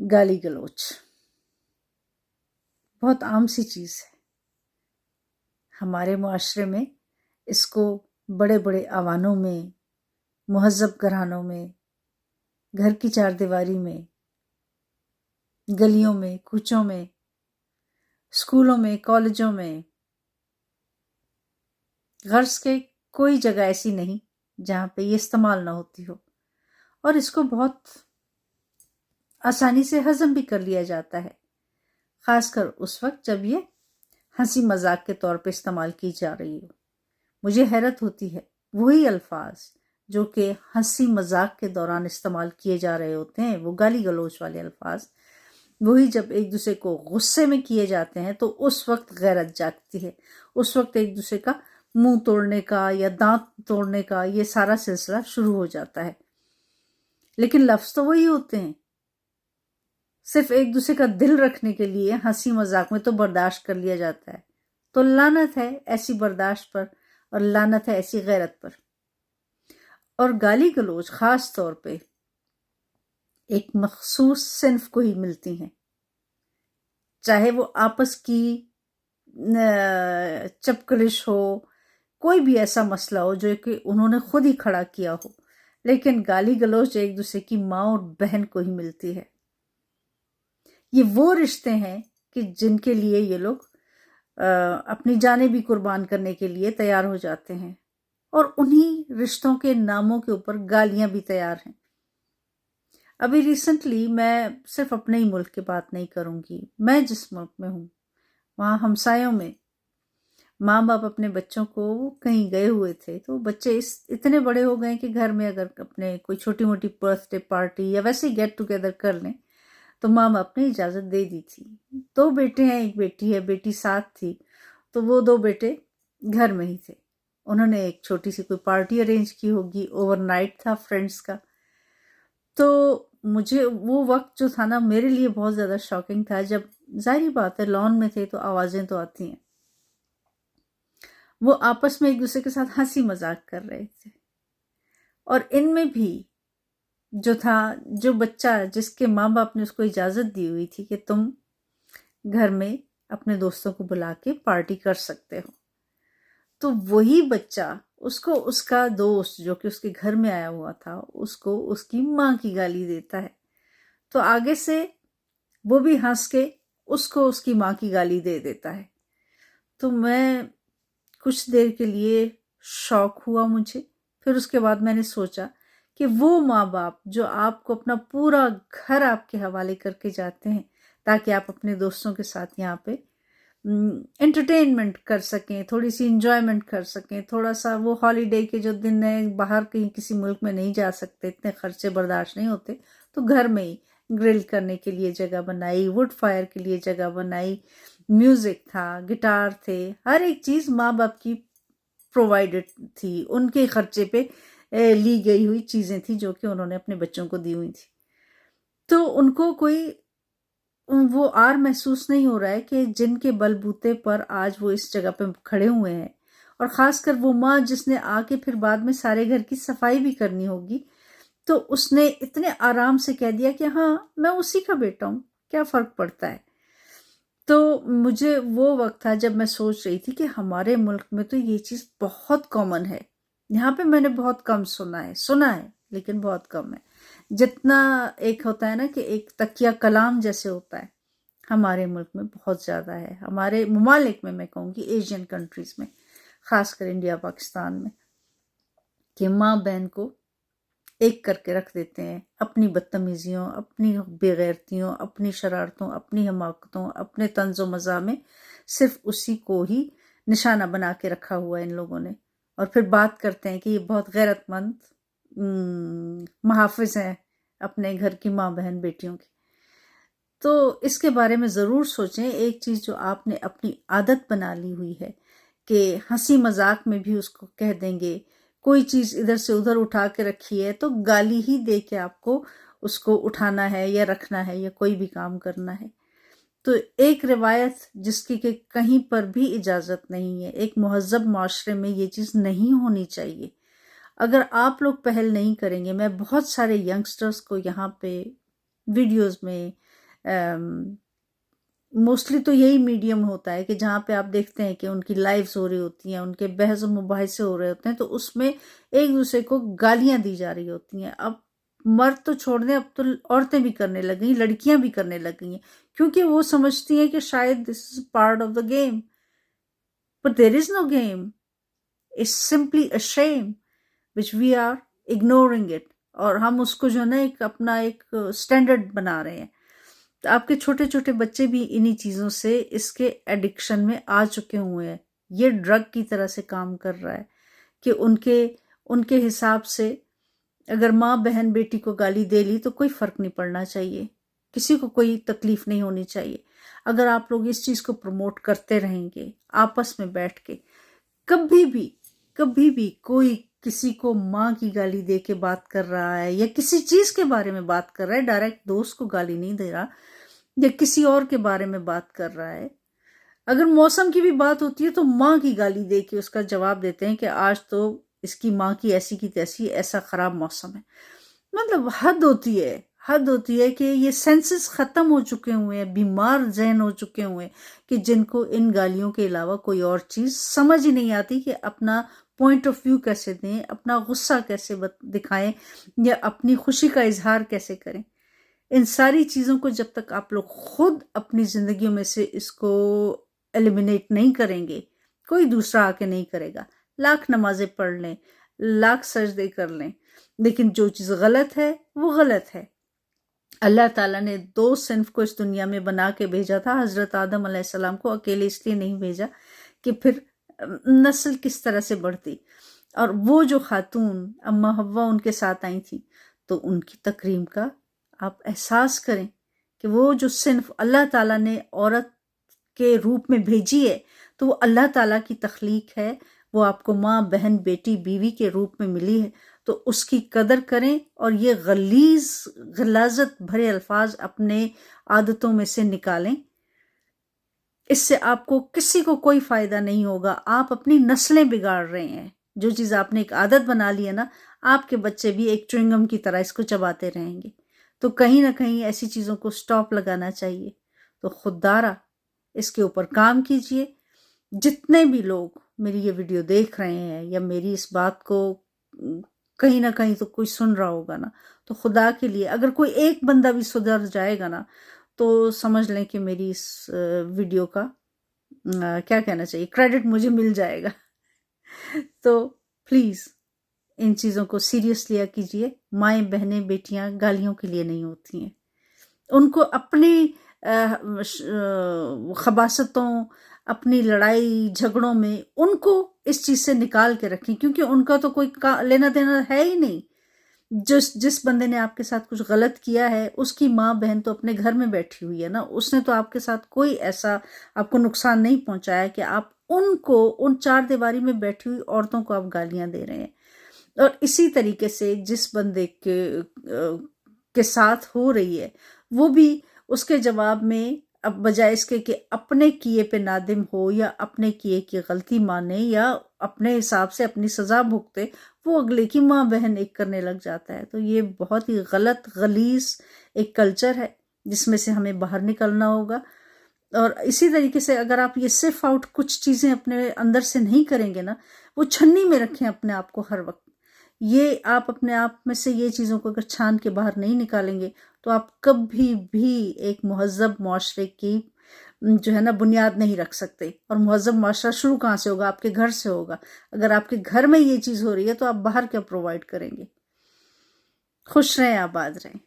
गाली गलौज बहुत आम सी चीज़ है हमारे मुआशरे में। इसको बड़े बड़े आवानों में, मुहज़्ज़ब घरानों में, घर की चारदीवारी में, गलियों में, कूचों में, स्कूलों में, कॉलेजों में, गर्ज के कोई जगह ऐसी नहीं जहाँ पे ये इस्तेमाल ना होती हो। और इसको बहुत आसानी से हज़म भी कर लिया जाता है, ख़ासकर उस वक्त जब ये हंसी मजाक के तौर पे इस्तेमाल की जा रही हो। मुझे हैरत होती है वही अल्फाज जो कि हंसी मजाक के दौरान इस्तेमाल किए जा रहे होते हैं, वो गाली गलौज वाले अल्फाज, वही जब एक दूसरे को गुस्से में किए जाते हैं तो उस वक्त गैरत जागती है। उस वक्त एक दूसरे का मुंह तोड़ने का या दांत तोड़ने का ये सारा सिलसिला शुरू हो जाता है। लेकिन लफ्ज तो वही होते हैं, सिर्फ एक दूसरे का दिल रखने के लिए हंसी मजाक में तो बर्दाश्त कर लिया जाता है। तो लानत है ऐसी बर्दाश्त पर और लानत है ऐसी गैरत पर। और गाली गलौज खास तौर पे एक मखसूस सिन्फ को ही मिलती हैं, चाहे वो आपस की चपकलिश हो, कोई भी ऐसा मसला हो जो कि उन्होंने खुद ही खड़ा किया हो, लेकिन गाली गलौज एक दूसरे की माँ और बहन को ही मिलती है। ये वो रिश्ते हैं कि जिनके लिए ये लोग अपनी जानें भी कुर्बान करने के लिए तैयार हो जाते हैं, और उन्हीं रिश्तों के नामों के ऊपर गालियां भी तैयार हैं। अभी रिसेंटली, मैं सिर्फ अपने ही मुल्क की बात नहीं करूंगी, मैं जिस मुल्क में हूँ वहाँ हमसायों में माँ बाप अपने बच्चों को कहीं गए हुए थे, तो बच्चे इतने बड़े हो गए कि घर में अगर अपने कोई छोटी मोटी बर्थडे पार्टी या वैसे ही गेट टुगेदर कर लें तो माँ बाप ने इजाज़त दे दी थी। 2 बेटे हैं, एक बेटी है, बेटी साथ थी, तो वो 2 बेटे घर में ही थे। उन्होंने एक छोटी सी कोई पार्टी अरेंज की होगी, ओवरनाइट था फ्रेंड्स का। तो मुझे वो वक्त जो था ना, मेरे लिए बहुत ज़्यादा शॉकिंग था। जब जाहिर बात है लॉन में थे तो आवाज़ें तो आती हैं, वो आपस में एक दूसरे के साथ हंसी मजाक कर रहे थे, और इनमें भी जो बच्चा जिसके माँ बाप ने उसको इजाज़त दी हुई थी कि तुम घर में अपने दोस्तों को बुला के पार्टी कर सकते हो, तो वही बच्चा उसको उसका दोस्त जो कि उसके घर में आया हुआ था उसको उसकी माँ की गाली देता है। तो आगे से वो भी हंस के उसको उसकी माँ की गाली दे देता है। तो मैं कुछ देर के लिए शॉक हुआ मुझे। फिर उसके बाद मैंने सोचा कि वो माँ बाप जो आपको अपना पूरा घर आपके हवाले करके जाते हैं ताकि आप अपने दोस्तों के साथ यहाँ पे एंटरटेनमेंट कर सकें, थोड़ी सी इंजॉयमेंट कर सकें, थोड़ा सा वो हॉलीडे के जो दिन है, बाहर कहीं किसी मुल्क में नहीं जा सकते, इतने खर्चे बर्दाश्त नहीं होते, तो घर में ही ग्रिल करने के लिए जगह बनाई, वुड फायर के लिए जगह बनाई, म्यूजिक था, गिटार थे, हर एक चीज़ माँ बाप की प्रोवाइडेड थी, उनके खर्चे पे ली गई हुई चीज़ें थी जो कि उन्होंने अपने बच्चों को दी हुई थी। तो उनको कोई वो आर महसूस नहीं हो रहा है कि जिनके बलबूते पर आज वो इस जगह पे खड़े हुए हैं, और ख़ासकर वो माँ जिसने आके फिर बाद में सारे घर की सफाई भी करनी होगी, तो उसने इतने आराम से कह दिया कि हाँ मैं उसी का बेटा हूँ, क्या फ़र्क पड़ता है। तो मुझे वो वक्त था जब मैं सोच रही थी कि हमारे मुल्क में तो ये चीज़ बहुत कॉमन है। यहाँ पे मैंने बहुत कम सुना है लेकिन बहुत कम है। जितना एक होता है ना कि एक तकिया कलाम जैसे होता है, हमारे मुल्क में बहुत ज़्यादा है। हमारे ममालिक में, मैं कहूँगी एशियन कंट्रीज़ में, ख़ासकर इंडिया पाकिस्तान में, कि माँ बहन को एक करके रख देते हैं अपनी बदतमीजियों, अपनी बेगैरतियों, अपनी शरारतों, अपनी हमाकतों, अपने तंज़ो मज़ा में सिर्फ उसी को ही निशाना बना के रखा हुआ है इन लोगों ने। और फिर बात करते हैं कि ये बहुत गैरतमंद मुहाफ़िज़ हैं अपने घर की माँ बहन बेटियों की। तो इसके बारे में ज़रूर सोचें। एक चीज़ जो आपने अपनी आदत बना ली हुई है कि हंसी मजाक में भी उसको कह देंगे, कोई चीज़ इधर से उधर उठा के रखी है तो गाली ही दे के आपको उसको उठाना है या रखना है या कोई भी काम करना है। तो एक रिवायत जिसकी कि कहीं पर भी इजाज़त नहीं है, एक मुहज़्ज़ब माशरे में ये चीज़ नहीं होनी चाहिए। अगर आप लोग पहल नहीं करेंगे, मैं बहुत सारे यंगस्टर्स को यहाँ पे वीडियोज़ में, موسٹلی تو یہی میڈیم ہوتا ہے کہ جہاں پہ آپ دیکھتے ہیں کہ ان کی لائیوز ہو رہی ہوتی ہیں، ان کے بحث و مباحثے ہو رہے ہوتے ہیں، تو اس میں ایک دوسرے کو گالیاں دی جا رہی ہوتی ہیں. اب مرد تو چھوڑ دیں، اب تو عورتیں بھی کرنے لگ گئی، لڑکیاں بھی کرنے لگ گئی ہیں، کیونکہ وہ سمجھتی ہیں کہ شاید this is part of the game. But there is no game, it's simply a shame which we are ignoring it, اور ہم اس کو جو ہے نا اپنا ایک اسٹینڈرڈ بنا رہے ہیں. تو آپ کے چھوٹے چھوٹے بچے بھی انہی چیزوں سے، اس کے ایڈکشن میں آ چکے ہوئے ہیں. یہ ڈرگ کی طرح سے کام کر رہا ہے کہ ان کے حساب سے اگر ماں بہن بیٹی کو گالی دے لی تو کوئی فرق نہیں پڑنا چاہیے، کسی کو کوئی تکلیف نہیں ہونی چاہیے. اگر آپ لوگ اس چیز کو پروموٹ کرتے رہیں گے آپس میں بیٹھ کے، کبھی بھی کوئی کسی کو ماں کی گالی دے کے بات کر رہا ہے یا کسی چیز کے بارے میں بات کر رہا ہے، ڈائریکٹ دوست کو گالی نہیں دے رہا یا کسی اور کے بارے میں بات کر رہا ہے، اگر موسم کی بھی بات ہوتی ہے تو ماں کی گالی دے کے اس کا جواب دیتے ہیں کہ آج تو اس کی ماں کی ایسی کی تیسی، ایسا خراب موسم ہے. مطلب حد ہوتی ہے کہ یہ سینسز ختم ہو چکے ہوئے ہیں، بیمار ذہن ہو چکے ہوئے ہیں کہ جن کو ان گالیوں کے علاوہ کوئی اور چیز سمجھ ہی نہیں آتی کہ اپنا پوائنٹ آف ویو کیسے دیں، اپنا غصہ کیسے دکھائیں یا اپنی خوشی کا اظہار کیسے کریں. ان ساری چیزوں کو جب تک آپ لوگ خود اپنی زندگیوں میں سے اس کو ایلیمینیٹ نہیں کریں گے، کوئی دوسرا آ کے نہیں کرے گا. لاکھ نمازیں پڑھ لیں، لاکھ سجدے کر لیں، لیکن جو چیز غلط ہے وہ غلط ہے. اللہ تعالیٰ نے 2 صنف کو اس دنیا میں بنا کے بھیجا تھا. حضرت آدم علیہ السلام کو اکیلے اس لیے نہیں بھیجا کہ پھر نسل کس طرح سے بڑھتی. اور وہ جو خاتون اما حوا ان کے ساتھ آئی تھی، تو ان کی تکریم کا آپ احساس کریں کہ وہ جو صنف اللہ تعالیٰ نے عورت کے روپ میں بھیجی ہے، تو وہ اللہ تعالیٰ کی تخلیق ہے، وہ آپ کو ماں بہن بیٹی بیوی کے روپ میں ملی ہے. تو اس کی قدر کریں اور یہ غلاظت بھرے الفاظ اپنے عادتوں میں سے نکالیں. اس سے آپ کو کسی کو کوئی فائدہ نہیں ہوگا، آپ اپنی نسلیں بگاڑ رہے ہیں. جو چیز آپ نے ایک عادت بنا لی ہے نا، آپ کے بچے بھی ایک چوئنگم کی طرح اس کو چباتے رہیں گے. تو کہیں نہ کہیں ایسی چیزوں کو سٹاپ لگانا چاہیے. تو خوددارا اس کے اوپر کام کیجئے. جتنے بھی لوگ میری یہ ویڈیو دیکھ رہے ہیں یا میری اس بات کو کہیں نہ کہیں تو کوئی سن رہا ہوگا نا، تو خدا کے لیے اگر کوئی ایک بندہ بھی سدھر جائے گا نا، تو سمجھ لیں کہ میری اس ویڈیو کا کیا کہنا چاہیے، کریڈٹ مجھے مل جائے گا. تو پلیز ان چیزوں کو سیریس لیا کیجئے. مائیں بہنیں بیٹیاں گالیوں کے لیے نہیں ہوتی ہیں. ان کو اپنی خباثتوں، اپنی لڑائی جھگڑوں میں ان کو اس چیز سے نکال کے رکھیں، کیونکہ ان کا تو کوئی لینا دینا ہے ہی نہیں. جس بندے نے آپ کے ساتھ کچھ غلط کیا ہے، اس کی ماں بہن تو اپنے گھر میں بیٹھی ہوئی ہے نا، اس نے تو آپ کے ساتھ کوئی ایسا آپ کو نقصان نہیں پہنچایا کہ آپ ان کو، ان 4 دیواری میں بیٹھی ہوئی عورتوں کو آپ گالیاں دے رہے ہیں. اور اسی طریقے سے جس بندے کے ساتھ ہو رہی ہے، وہ بھی اس کے جواب میں اب بجائے اس کے کہ اپنے کیے پہ نادم ہو یا اپنے کیے کی غلطی مانے یا اپنے حساب سے اپنی سزا بھگتے، وہ اگلے کی ماں بہن ایک کرنے لگ جاتا ہے. تو یہ بہت ہی غلط غلیظ ایک کلچر ہے جس میں سے ہمیں باہر نکلنا ہوگا. اور اسی طریقے سے اگر آپ یہ صرف آؤٹ کچھ چیزیں اپنے اندر سے نہیں کریں گے نا، وہ چھنی میں رکھیں اپنے آپ کو ہر وقت. یہ آپ اپنے آپ میں سے یہ چیزوں کو اگر چھان کے باہر نہیں نکالیں گے تو آپ کبھی بھی ایک مہذب معاشرے کی جو ہے نا بنیاد نہیں رکھ سکتے. اور مہذب معاشرہ شروع کہاں سے ہوگا؟ آپ کے گھر سے ہوگا. اگر آپ کے گھر میں یہ چیز ہو رہی ہے تو آپ باہر کیا پرووائڈ کریں گے؟ خوش رہیں، آباد رہیں.